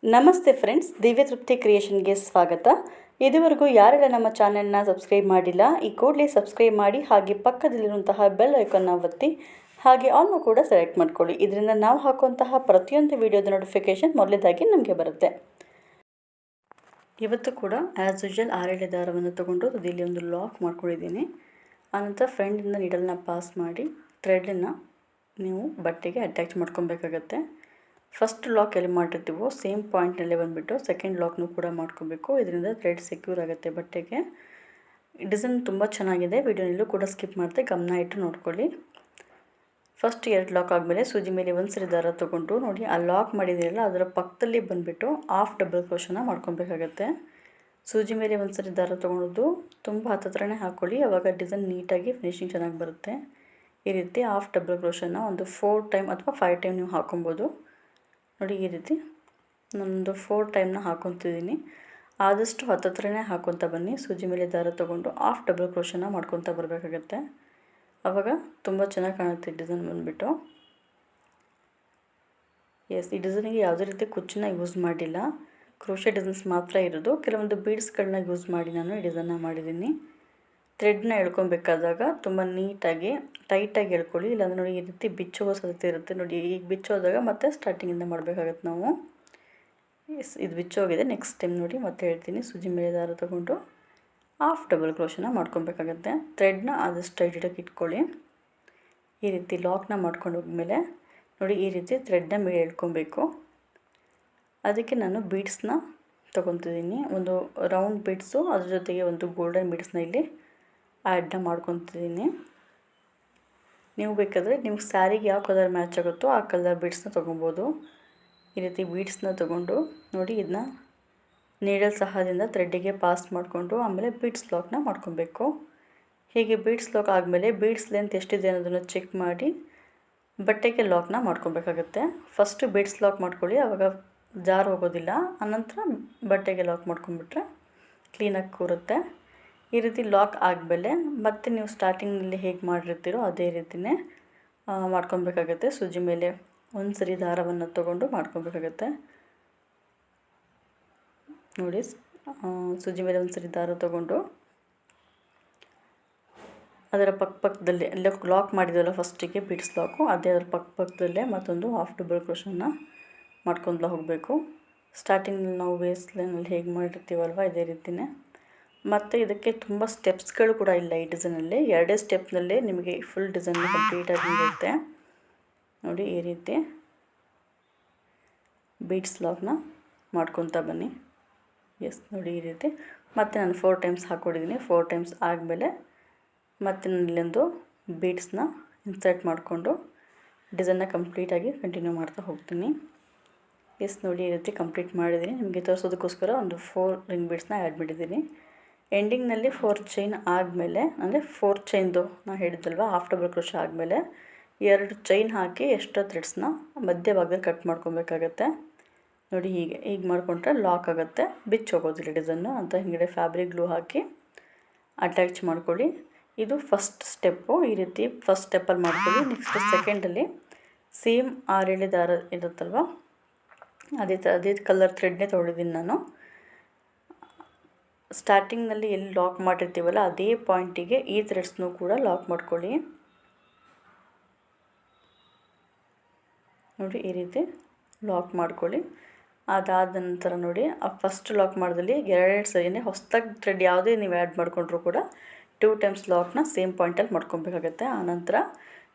ನಮಸ್ತೆ ಫ್ರೆಂಡ್ಸ್, ದಿವ್ಯ ತೃಪ್ತಿ ಕ್ರಿಯೇಷನ್ಗೆ ಸ್ವಾಗತ. ಇದುವರೆಗೂ ಯಾರೆಲ್ಲ ನಮ್ಮ ಚಾನೆಲ್ನ ಸಬ್ಸ್ಕ್ರೈಬ್ ಮಾಡಿಲ್ಲ, ಈ ಕೂಡಲೇ ಸಬ್ಸ್ಕ್ರೈಬ್ ಮಾಡಿ, ಹಾಗೆ ಪಕ್ಕದಲ್ಲಿರುವಂತಹ ಬೆಲ್ ಐಕನ್ನ ಒತ್ತಿ, ಹಾಗೆ ಆಲ್ನು ಕೂಡ ಸೆಲೆಕ್ಟ್ ಮಾಡ್ಕೊಳ್ಳಿ. ಇದರಿಂದ ನಾವು ಹಾಕುವಂತಹ ಪ್ರತಿಯೊಂದು ವಿಡಿಯೋದ ನೋಟಿಫಿಕೇಷನ್ ಮೊದಲೇದಾಗಿ ನಮಗೆ ಬರುತ್ತೆ. ಇವತ್ತು ಕೂಡ ಆ್ಯಸ್ ಯೂಶುವಲ್ 6 ದಾರವನ್ನು ತೊಗೊಂಡು ಇಲ್ಲಿ ಒಂದು ಲಾಕ್ ಮಾಡ್ಕೊಂಡಿದ್ದೀನಿ. ಆನಂತರ ಫ್ರಂಡಿಂದ ನೀಡಲ್ನ ಪಾಸ್ ಮಾಡಿ ಥ್ರೆಡನ್ನು ನೀವು ಬಟ್ಟೆಗೆ ಅಟ್ಯಾಚ್ ಮಾಡ್ಕೊಬೇಕಾಗತ್ತೆ. ಫಸ್ಟ್ ಲಾಕ್ ಎಲ್ಲಿ ಮಾಡಿರ್ತೀವೋ ಸೇಮ್ ಪಾಯಿಂಟ್ನಲ್ಲೇ ಬಂದುಬಿಟ್ಟು ಸೆಕೆಂಡ್ ಲಾಕ್ನೂ ಕೂಡ ಮಾಡ್ಕೋಬೇಕು. ಇದರಿಂದ ಥ್ರೆಡ್ ಸೆಕ್ಯೂರ್ ಆಗುತ್ತೆ ಬಟ್ಟೆಗೆ. ಡಿಸೈನ್ ತುಂಬ ಚೆನ್ನಾಗಿದೆ. ವಿಡಿಯೋನಲ್ಲೂ ಕೂಡ ಸ್ಕಿಪ್ ಮಾಡದೆ ಗಮನ ಇಟ್ಟು ನೋಡ್ಕೊಳ್ಳಿ. ಫಸ್ಟ್ 2 ಲಾಕ್ ಆದಮೇಲೆ ಸೂಜಿ ಮೇಲೆ ಒಂದು ಸರಿ ದಾರ ತೊಗೊಂಡು ನೋಡಿ, ಆ ಲಾಕ್ ಮಾಡಿದ್ದೀರಲ್ಲ ಅದರ ಪಕ್ಕದಲ್ಲಿ ಬಂದುಬಿಟ್ಟು ಹಾಫ್ ಡಬಲ್ ಕ್ರೋಶನ ಮಾಡ್ಕೊಬೇಕಾಗತ್ತೆ. ಸೂಜಿ ಮೇಲೆ ಒಂದು ಸರಿ ದಾರ ತೊಗೊಳೋದು ತುಂಬ ಹತ್ರನೇ ಹಾಕ್ಕೊಳ್ಳಿ, ಆವಾಗ ಡಿಸೈನ್ ನೀಟಾಗಿ ಫಿನಿಶಿಂಗ್ ಚೆನ್ನಾಗಿ ಬರುತ್ತೆ. ಈ ರೀತಿ ಹಾಫ್ ಡಬಲ್ ಕ್ರೋಶನ ಒಂದು 4 ಟೈಮ್ ಅಥವಾ 5 ಟೈಮ್ ನೀವು ಹಾಕೊಬೋದು. ನೋಡಿ, ಈ ರೀತಿ ನಾನೊಂದು 4 ಟೈಮ್ನ ಹಾಕ್ಕೊತಿದ್ದೀನಿ. ಆದಷ್ಟು ಹತ್ರನೇ ಹಾಕ್ಕೊತ ಬನ್ನಿ. ಸೂಜಿ ಮೇಲೆ ದಾರ ತೊಗೊಂಡು ಹಾಫ್ ಡಬಲ್ ಕ್ರೋಶನ ಮಾಡ್ಕೊತ ಬರಬೇಕಾಗತ್ತೆ. ಆವಾಗ ತುಂಬ ಚೆನ್ನಾಗಿ ಕಾಣುತ್ತೆ ಡಿಸೈನ್ ಬಂದುಬಿಟ್ಟು. ಈ ಡಿಸೈನಿಗೆ ಯಾವುದೇ ರೀತಿ ಕುಚ್ಚನ್ನ ಯೂಸ್ ಮಾಡಿಲ್ಲ, ಕ್ರೋಶೆ ಡಿಸೈನ್ಸ್ ಮಾತ್ರ ಇರೋದು. ಕೆಲವೊಂದು ಬೀಡ್ಸ್ಗಳನ್ನ ಯೂಸ್ ಮಾಡಿ ನಾನು ಈ ಡಿಸೈನ್ನ ಮಾಡಿದ್ದೀನಿ. ಥ್ರೆಡ್ನ ಎಳ್ಕೊಬೇಕಾದಾಗ ತುಂಬ ನೀಟಾಗಿ ಟೈಟಾಗಿ ಎಳ್ಕೊಳ್ಳಿ, ಇಲ್ಲಾಂದರೆ ನೋಡಿ ಈ ರೀತಿ ಬಿಚ್ಚೋಗೋ ಸಾಧ್ಯತೆ ಇರುತ್ತೆ. ನೋಡಿ, ಈಗ ಬಿಚ್ಚೋದಾಗ ಮತ್ತೆ ಸ್ಟಾರ್ಟಿಂಗಿಂದ ಮಾಡಬೇಕಾಗತ್ತೆ ನಾವು. ಇದು ಬಿಚ್ಚೋಗಿದೆ. ನೆಕ್ಸ್ಟ್ ಟೈಮ್ ನೋಡಿ ಮತ್ತೆ ಹೇಳ್ತೀನಿ. ಸೂಜಿ ಮೇಲೆ ದಾರ ತೊಗೊಂಡು ಹಾಫ್ ಡಬಲ್ ಕ್ರೋಶನ ಮಾಡ್ಕೊಬೇಕಾಗತ್ತೆ. ಥ್ರೆಡ್ನ ಆದಷ್ಟು ಟೈಟಾಗಿ ಇಟ್ಕೊಳ್ಳಿ. ಈ ರೀತಿ ಲಾಕ್ನ ಮಾಡ್ಕೊಂಡು ಹೋದ್ಮೇಲೆ ನೋಡಿ, ಈ ರೀತಿ ಥ್ರೆಡ್ನ ಮೇಲೆ ಎಳ್ಕೊಬೇಕು. ಅದಕ್ಕೆ ನಾನು ಬೀಡ್ಸ್ನ ತೊಗೊತಿದ್ದೀನಿ. ಒಂದು ರೌಂಡ್ ಬೀಡ್ಸು, ಅದ್ರ ಜೊತೆಗೆ ಒಂದು ಗೋಲ್ಡನ್ ಬೀಡ್ಸ್ನ ಇಲ್ಲಿ ಆ್ಯಡ್ನ ಮಾಡ್ಕೊತಿದ್ದೀನಿ. ನೀವು ಬೇಕಾದರೆ ನಿಮ್ಗೆ ಸ್ಯಾರಿಗೆ ಯಾವ ಕಲರ್ ಮ್ಯಾಚ್ ಆಗುತ್ತೋ ಆ ಕಲರ್ ಬೀಡ್ಸ್ನ ತೊಗೊಬೋದು. ಈ ರೀತಿ ಬೀಡ್ಸ್ನ ತೊಗೊಂಡು ನೋಡಿ, ಇದನ್ನ ನೀಡಲ್ ಸಹಾಯದಿಂದ ಥ್ರೆಡ್ಡಿಗೆ ಪಾಸ್ ಮಾಡಿಕೊಂಡು ಆಮೇಲೆ ಬೀಡ್ಸ್ ಲಾಕ್ನ ಮಾಡ್ಕೊಬೇಕು. ಹೀಗೆ ಬೀಡ್ಸ್ ಲಾಕ್ ಆದಮೇಲೆ ಬೀಡ್ಸ್ ಲೆಂತ್ ಎಷ್ಟಿದೆ ಅನ್ನೋದನ್ನು ಚೆಕ್ ಮಾಡಿ ಬಟ್ಟೆಗೆ ಲಾಕ್ನ ಮಾಡ್ಕೊಬೇಕಾಗತ್ತೆ. ಫಸ್ಟು ಬೀಡ್ಸ್ ಲಾಕ್ ಮಾಡ್ಕೊಳ್ಳಿ, ಆವಾಗ ಜಾರ್ ಹೋಗೋದಿಲ್ಲ. ಆನಂತರ ಬಟ್ಟೆಗೆ ಲಾಕ್ ಮಾಡ್ಕೊಂಡ್ಬಿಟ್ರೆ ಕ್ಲೀನಾಗಿ ಕೂರುತ್ತೆ. ಈ ರೀತಿ ಲಾಕ್ ಆದಮೇಲೆ ಮತ್ತೆ ನೀವು ಸ್ಟಾರ್ಟಿಂಗ್ನಲ್ಲಿ ಹೇಗೆ ಮಾಡಿರ್ತೀರೋ ಅದೇ ರೀತಿಯೇ ಮಾಡ್ಕೊಬೇಕಾಗತ್ತೆ. ಸೂಜಿ ಮೇಲೆ ಒಂದು ಸರಿ ದಾರವನ್ನು ತೊಗೊಂಡು ಮಾಡ್ಕೊಬೇಕಾಗತ್ತೆ. ನೋಡಿ, ಸೂಜಿ ಮೇಲೆ ಒಂದು ಸರಿ ದಾರ ತೊಗೊಂಡು ಅದರ ಪಕ್ಕದಲ್ಲೇ ಎಲ್ಲ ಲಾಕ್ ಮಾಡಿದ್ವಲ್ಲ ಫಸ್ಟಿಗೆ ಬೀಡ್ಸ್ ಲಾಕು, ಅದೇ ಅದರ ಪಕ್ಕದಲ್ಲೇ ಮತ್ತೊಂದು ಹಾಫ್ ಡಬಲ್ ಕ್ರೋಶನ್ನ ಮಾಡ್ಕೊಂಡ್ಲ ಹೋಗಬೇಕು. ಸ್ಟಾರ್ಟಿಂಗ್ನಲ್ಲಿ ನಾವು ವೇಸ್ಟ್ ಲೈನಲ್ಲಿ ಹೇಗೆ ಮಾಡಿರ್ತೀವಲ್ವ ಇದೇ ರೀತಿಯೇ. ಮತ್ತು ಇದಕ್ಕೆ ತುಂಬ ಸ್ಟೆಪ್ಸ್ಗಳು ಕೂಡ ಇಲ್ಲ. ಈ ಡಿಸೈನಲ್ಲಿ 2 ಸ್ಟೆಪ್ನಲ್ಲೇ ನಿಮಗೆ ಫುಲ್ ಡಿಸೈನ್ ಕಂಪ್ಲೀಟಾಗಿ ಇರುತ್ತೆ. ನೋಡಿ, ಈ ರೀತಿ ಬೀಡ್ಸ್ ಲಾಕ್ನ ಮಾಡ್ಕೊತ ಬನ್ನಿ. ನೋಡಿ, ಈ ರೀತಿ ಮತ್ತೆ ನಾನು 4 ಟೈಮ್ಸ್ ಹಾಕ್ಕೊಂಡಿದ್ದೀನಿ. 4 ಟೈಮ್ಸ್ ಆದಮೇಲೆ ಮತ್ತೆ ನಾನು ಇಲ್ಲೊಂದು ಬೀಡ್ಸ್ನ ಇನ್ಸರ್ಟ್ ಮಾಡಿಕೊಂಡು ಡಿಸೈನ್ನ ಕಂಪ್ಲೀಟಾಗಿ ಕಂಟಿನ್ಯೂ ಮಾಡ್ತಾ ಹೋಗ್ತೀನಿ. ನೋಡಿ, ಈ ರೀತಿ ಕಂಪ್ಲೀಟ್ ಮಾಡಿದ್ದೀನಿ. ನಿಮಗೆ ತೋರಿಸೋದಕ್ಕೋಸ್ಕರ ಒಂದು 4 ರಿಂಗ್ ಬೀಡ್ಸ್ನ ಆ್ಯಡ್ ಮಾಡಿದ್ದೀನಿ. ಎಂಡಿಂಗ್ನಲ್ಲಿ 4 ಚೈನ್ ಆದಮೇಲೆ, ಅಂದರೆ 4 ಚೈನ್ದು ನಾನು ಹೇಳಿದ್ದಲ್ವ, ಹಾಫ್ ಡಬಲ್ ಕ್ರೋಶ ಆದಮೇಲೆ 2 ಚೈನ್ ಹಾಕಿ ಎಕ್ಸ್ಟ್ರಾ ಥ್ರೆಡ್ಸ್ನ ಮಧ್ಯಭಾಗದಲ್ಲಿ ಕಟ್ ಮಾಡ್ಕೊಬೇಕಾಗತ್ತೆ. ನೋಡಿ, ಹೀಗೆ ಮಾಡಿಕೊಂಡ್ರೆ ಲಾಕ್ ಆಗುತ್ತೆ, ಬಿಚ್ಚೋಗೋದಿಲ್ಲ ಡಿಸೈನು ಅಂತ. ಹಿಂಗಡೆ ಫ್ಯಾಬ್ರಿಕ್ ಗ್ಲೂ ಹಾಕಿ ಅಟ್ಯಾಚ್ ಮಾಡ್ಕೊಳ್ಳಿ. ಇದು ಫಸ್ಟ್ ಸ್ಟೆಪ್ಪು. ಈ ರೀತಿ ಫಸ್ಟ್ ಸ್ಟೆಪ್ಪಲ್ಲಿ ಮಾಡ್ಕೊಳ್ಳಿ. ನೆಕ್ಸ್ಟ್ ಸೆಕೆಂಡಲ್ಲಿ ಸೇಮ್ 6 ದಾರ ಇರುತ್ತಲ್ವ, ಅದೇ ಕಲರ್ ಥ್ರೆಡ್ನೇ ತೊಗೊಂಡಿದ್ದೀನಿ ನಾನು. ಸ್ಟಾರ್ಟಿಂಗ್ನಲ್ಲಿ ಎಲ್ಲಿ ಲಾಕ್ ಮಾಡಿರ್ತೀವಲ್ಲ ಅದೇ ಪಾಯಿಂಟಿಗೆ ಈ ಥ್ರೆಡ್ಸ್ನೂ ಕೂಡ ಲಾಕ್ ಮಾಡ್ಕೊಳ್ಳಿ. ನೋಡಿ, ಈ ರೀತಿ ಲಾಕ್ ಮಾಡ್ಕೊಳ್ಳಿ. ಅದಾದ ನಂತರ ನೋಡಿ, ಆ ಫಸ್ಟ್ ಲಾಕ್ ಮಾಡಿದಲ್ಲಿ 2 ಸರಿನೇ ಹೊಸದಾಗಿ ಥ್ರೆಡ್ ಯಾವುದೇ ನೀವು ಆ್ಯಡ್ ಮಾಡಿಕೊಂಡ್ರೂ ಕೂಡ 2 ಟೈಮ್ಸ್ ಲಾಕ್ನ ಸೇಮ್ ಪಾಯಿಂಟಲ್ಲಿ ಮಾಡ್ಕೊಬೇಕಾಗತ್ತೆ. ಆನಂತರ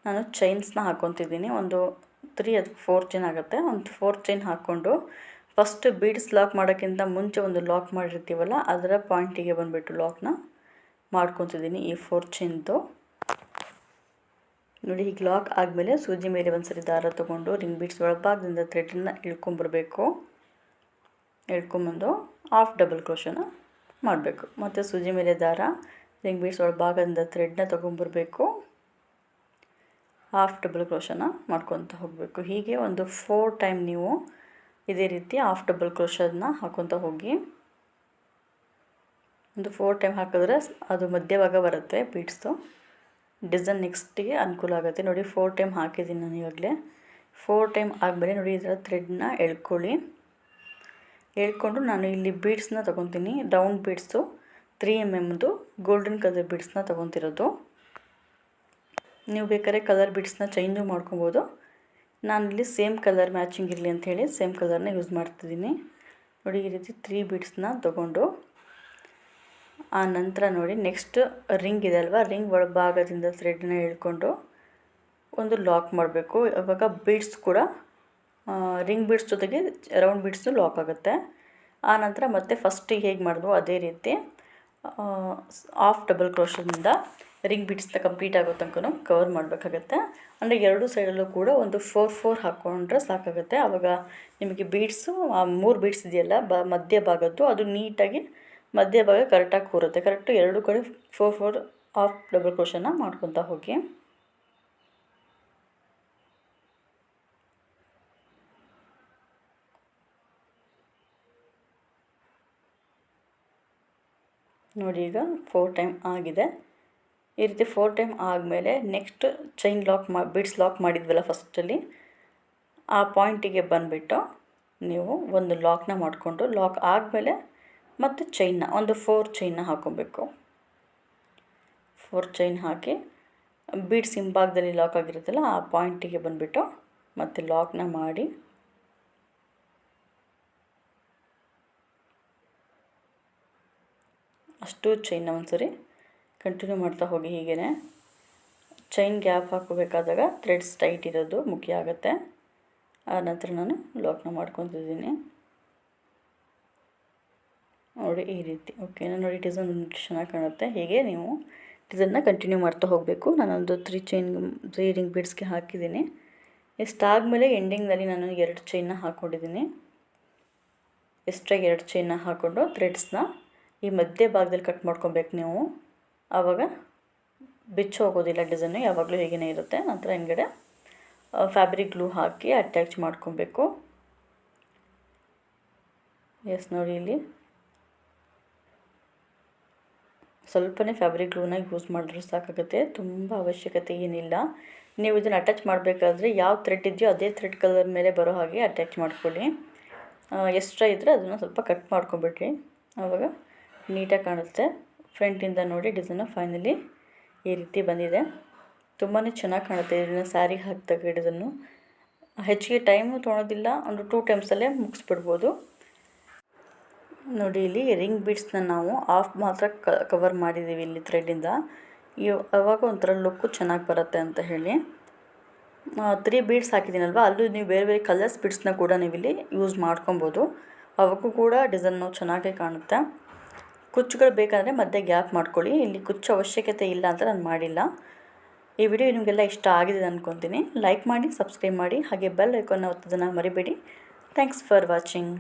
ನಾನು ಚೈನ್ಸ್ನ ಹಾಕ್ಕೊತಿದ್ದೀನಿ. ಒಂದು 3 ಅಥವಾ 4 ಚೈನ್ ಆಗುತ್ತೆ. ಒಂದು 4 ಚೈನ್ ಹಾಕ್ಕೊಂಡು ಫಸ್ಟ್ ಬೀಡ್ಸ್ ಲಾಕ್ ಮಾಡೋಕ್ಕಿಂತ ಮುಂಚೆ ಒಂದು ಲಾಕ್ ಮಾಡಿರ್ತೀವಲ್ಲ ಅದರ ಪಾಯಿಂಟಿಗೆ ಬಂದುಬಿಟ್ಟು ಲಾಕ್ನ ಮಾಡ್ಕೊತಿದ್ದೀನಿ ಈ 4 ಚೈನ್ದು. ನೋಡಿ, ಈಗ ಲಾಕ್ ಆದಮೇಲೆ ಸೂಜಿ ಮೇಲೆ ಒಂದು ಸರಿ ದಾರ ತೊಗೊಂಡು ರಿಂಗ್ ಬೀಡ್ಸ್ ಒಳಭಾಗದಿಂದ ಥ್ರೆಡನ್ನು ಇಳ್ಕೊಂಬರ್ಬೇಕು. ಇಳ್ಕೊಂಬಂದು ಹಾಫ್ ಡಬಲ್ ಕ್ರೋಶನ ಮಾಡಬೇಕು. ಮತ್ತು ಸೂಜಿ ಮೇಲೆ ದಾರ ರಿಂಗ್ ಬೀಡ್ಸ್ ಒಳಭಾಗದಿಂದ ಥ್ರೆಡ್ನ ತೊಗೊಂಬರ್ಬೇಕು. ಹಾಫ್ ಡಬಲ್ ಕ್ರೋಶನ ಮಾಡ್ಕೊತ ಹೋಗಬೇಕು. ಹೀಗೆ ಒಂದು 4 ಟೈಮ್ ನೀವು ಇದೇ ರೀತಿ ಹಾಫ್ ಡಬಲ್ ಕ್ರೋಶನ ಹಾಕ್ಕೊತ ಹೋಗಿ. ಒಂದು 4 ಟೈಮ್ ಹಾಕಿದ್ರೆ ಅದು ಮಧ್ಯಭಾಗ ಬರುತ್ತೆ ಬೀಡ್ಸ್ದು. ಡಿಸೈನ್ ನೆಕ್ಸ್ಟಿಗೆ ಅನುಕೂಲ ಆಗುತ್ತೆ. ನೋಡಿ 4 ಟೈಮ್ ಹಾಕಿದ್ದೀನಿ ನಾನು ಇವಾಗಲೇ. 4 ಟೈಮ್ ಆದಮೇಲೆ ನೋಡಿ ಈ ಥರ ಥ್ರೆಡ್ನ ಎಳ್ಕೊಳ್ಳಿ. ಹೇಳ್ಕೊಂಡು ನಾನು ಇಲ್ಲಿ ಬೀಡ್ಸ್ನ ತೊಗೊತೀನಿ. Round beads 3 mm golden colour ಬೀಡ್ಸ್ನ ತೊಗೊತಿರೋದು. ನೀವು ಬೇಕಾದ್ರೆ ಕಲರ್ ಬೀಡ್ಸ್ನ ಚೇಂಜು ಮಾಡ್ಕೊಬೋದು. ನಾನಿಲ್ಲಿ ಸೇಮ್ ಕಲರ್ ಮ್ಯಾಚಿಂಗ್ ಇರಲಿ ಅಂಥೇಳಿ ಸೇಮ್ ಕಲರ್ನ ಯೂಸ್ ಮಾಡ್ತಿದ್ದೀನಿ. ನೋಡಿ ಈ ರೀತಿ 3 ಬೀಡ್ಸ್ನ ತೊಗೊಂಡು ಆ ನಂತರ ನೋಡಿ ನೆಕ್ಸ್ಟ್ ರಿಂಗ್ ಇದೆ ಅಲ್ವಾ, ರಿಂಗ್ ಒಳಭಾಗದಿಂದ ಥ್ರೆಡ್ನ ಎಳ್ಕೊಂಡು ಒಂದು ಲಾಕ್ ಮಾಡಬೇಕು. ಇವಾಗ ಬೀಡ್ಸ್ ಕೂಡ ರಿಂಗ್ ಬೀಡ್ಸ್ ಜೊತೆಗೆ ರೌಂಡ್ ಬೀಡ್ಸು ಲಾಕ್ ಆಗುತ್ತೆ. ಆ ನಂತರ ಮತ್ತೆ ಫಸ್ಟ್ ಹೇಗೆ ಮಾಡಿದ್ವು ಅದೇ ರೀತಿ ಹಾಫ್ ಡಬಲ್ ಕ್ರೋಶದಿಂದ ರಿಂಗ್ ಬೀಡ್ಸ್ನ ಕಂಪ್ಲೀಟ್ ಆಗೋ ತನಕ ಕವರ್ ಮಾಡಬೇಕಾಗತ್ತೆ. ಅಂದರೆ ಎರಡು ಸೈಡಲ್ಲೂ ಕೂಡ ಒಂದು 4 ಹಾಕ್ಕೊಂಡ್ರೆ ಸಾಕಾಗುತ್ತೆ. ಆವಾಗ ನಿಮಗೆ ಬೀಡ್ಸು 3 ಬೀಡ್ಸ್ ಇದೆಯಲ್ಲ ಮಧ್ಯ ಭಾಗದ್ದು ಅದು ನೀಟಾಗಿ ಮಧ್ಯ ಭಾಗ ಕರೆಕ್ಟಾಗಿ ಕೂರುತ್ತೆ. ಕರೆಕ್ಟು ಎರಡು ಕಡೆ 4 ಹಾಫ್ ಡಬಲ್ ಕ್ರೋಶನ ಮಾಡ್ಕೊತಾ ಹೋಗಿ. ನೋಡಿ ಈಗ 4 ಟೈಮ್ ಆಗಿದೆ. ಈ ರೀತಿ 4 ಟೈಮ್ ಆದಮೇಲೆ next chain lock beads lock ಮಾಡಿದ್ವಲ್ಲ ಫಸ್ಟಲ್ಲಿ, ಆ ಪಾಯಿಂಟಿಗೆ ಬಂದುಬಿಟ್ಟು ನೀವು ಒಂದು ಲಾಕ್ನ ಮಾಡಿಕೊಂಡು ಲಾಕ್ ಆದಮೇಲೆ ಮತ್ತು ಚೈನ್ನ ಒಂದು 4 ಚೈನ್ನ ಹಾಕ್ಕೊಬೇಕು. 4 ಚೈನ್ ಹಾಕಿ ಬೀಡ್ಸ್ ಹಿಂಭಾಗದಲ್ಲಿ ಲಾಕ್ ಆಗಿರುತ್ತಲ್ಲ ಆ ಪಾಯಿಂಟಿಗೆ ಬಂದುಬಿಟ್ಟು ಮತ್ತೆ ಲಾಕ್ನ ಮಾಡಿ ಅಷ್ಟು ಚೈನ್ನ ಒಂದ್ಸರಿ ಕಂಟಿನ್ಯೂ ಮಾಡ್ತಾ ಹೋಗಿ. ಹೀಗೇ ಚೈನ್ ಗ್ಯಾಪ್ ಹಾಕೋಬೇಕಾದಾಗ ಥ್ರೆಡ್ಸ್ ಟೈಟ್ ಇರೋದು ಮುಖ್ಯ ಆಗುತ್ತೆ. ಆ ನಂತರ ನಾನು ಲಾಕ್ನ ಮಾಡ್ಕೊತಿದ್ದೀನಿ. ನೋಡಿ ಈ ರೀತಿ ಓಕೆನಾ. ನೋಡಿ ಡಿಸೈನ್ ಚೆನ್ನಾಗಿ ಕಾಣುತ್ತೆ. ಹೀಗೆ ನೀವು ಡಿಸೈನ್ನ ಕಂಟಿನ್ಯೂ ಮಾಡ್ತಾ ಹೋಗಬೇಕು. ನಾನೊಂದು 3 ರಿಂಗ್ ಬೀಡ್ಸ್ಗೆ ಹಾಕಿದ್ದೀನಿ. ಇಷ್ಟಾದಮೇಲೆ ಎಂಡಿಂಗ್ನಲ್ಲಿ ನಾನು 2 ಚೈನ್ನ ಹಾಕ್ಕೊಂಡಿದ್ದೀನಿ. ಎಕ್ಸ್ಟ್ರಾ 2 ಚೈನ್ನ ಹಾಕ್ಕೊಂಡು ಥ್ರೆಡ್ಸ್ನ ಈ ಮಧ್ಯ ಭಾಗದಲ್ಲಿ ಕಟ್ ಮಾಡ್ಕೊಬೇಕು ನೀವು. ಆವಾಗ ಬಿಚ್ಚು ಹೋಗೋದಿಲ್ಲ ಡಿಸೈನು, ಯಾವಾಗಲೂ ಹೀಗೇ ಇರುತ್ತೆ. ನಂತರ ಹಿಂದ್ಗಡೆ ಫ್ಯಾಬ್ರಿಕ್ ಗ್ಲೂ ಹಾಕಿ ಅಟ್ಯಾಚ್ ಮಾಡ್ಕೊಬೇಕು. ನೋಡಿ ಇಲ್ಲಿ ಸ್ವಲ್ಪನೇ ಫ್ಯಾಬ್ರಿಕ್ ಗ್ಲೂನ ಯೂಸ್ ಮಾಡಿದ್ರೆ ಸಾಕಾಗುತ್ತೆ, ತುಂಬ ಅವಶ್ಯಕತೆ ಏನಿಲ್ಲ. ನೀವು ಇದನ್ನು ಅಟ್ಯಾಚ್ ಮಾಡಬೇಕಾದ್ರೆ ಯಾವ ಥ್ರೆಡ್ ಇದೆಯೋ ಅದೇ ಥ್ರೆಡ್ ಕಲರ್ ಮೇಲೆ ಬರೋ ಹಾಗೆ ಅಟ್ಯಾಚ್ ಮಾಡ್ಕೊಳ್ಳಿ. ಎಕ್ಸ್ಟ್ರಾ ಇದ್ದರೆ ಅದನ್ನು ಸ್ವಲ್ಪ ಕಟ್ ಮಾಡ್ಕೊಬಿಟ್ರಿ, ಆವಾಗ ನೀಟಾಗಿ ಕಾಣುತ್ತೆ. ಫ್ರಂಟಿಂದ ನೋಡಿ ಡಿಸೈನು ಫೈನಲಿ ಈ ರೀತಿ ಬಂದಿದೆ. ತುಂಬಾ ಚೆನ್ನಾಗಿ ಕಾಣುತ್ತೆ. ಇದನ್ನು ಸ್ಯಾರಿಗೆ ಹಾಕಿದಾಗ ಡಿಸೈನು ಹೆಚ್ಚಿಗೆ ಟೈಮು ತೊಗೊಳೋದಿಲ್ಲ, ಒಂದು 2 ಟೈಮ್ಸಲ್ಲೇ ಮುಗಿಸ್ಬಿಡ್ಬೋದು. ನೋಡಿ ಇಲ್ಲಿ ರಿಂಗ್ ಬೀಡ್ಸ್ನ ನಾವು ಆಫ್ ಮಾತ್ರ ಕವರ್ ಮಾಡಿದ್ದೀವಿ ಇಲ್ಲಿ ಥ್ರೆಡ್ಡಿಂದ. ಆವಾಗ ಒಂಥರ ಲುಕ್ಕು ಚೆನ್ನಾಗಿ ಬರುತ್ತೆ ಅಂತ ಹೇಳಿ 3 ಬೀಡ್ಸ್ ಹಾಕಿದ್ದೀನಲ್ವ, ಅಲ್ಲೂ ನೀವು ಬೇರೆ ಬೇರೆ ಕಲರ್ಸ್ ಬೀಡ್ಸ್ನ ಕೂಡ ನೀವು ಇಲ್ಲಿ ಯೂಸ್ ಮಾಡ್ಕೊಬೋದು. ಅವಕ್ಕೂ ಕೂಡ ಡಿಸೈನು ಚೆನ್ನಾಗೇ ಕಾಣುತ್ತೆ. ಕುಚ್ಚುಗಳು ಬೇಕಾದರೆ ಮಧ್ಯೆ ಗ್ಯಾಪ್ ಮಾಡ್ಕೊಳ್ಳಿ. ಇಲ್ಲಿ ಕುಚ್ಚು ಅವಶ್ಯಕತೆ ಇಲ್ಲ ಅಂತ ನಾನು ಮಾಡಿಲ್ಲ. ಈ ವಿಡಿಯೋ ನಿಮಗೆಲ್ಲ ಇಷ್ಟ ಆಗಿದೆ ಅಂದ್ಕೊತೀನಿ. ಲೈಕ್ ಮಾಡಿ, ಸಬ್ಸ್ಕ್ರೈಬ್ ಮಾಡಿ, ಹಾಗೆ ಬೆಲ್ ಐಕಾನ್ನ ಒತ್ತೋದನ್ನು ಮರಿಬೇಡಿ. Thanks for watching.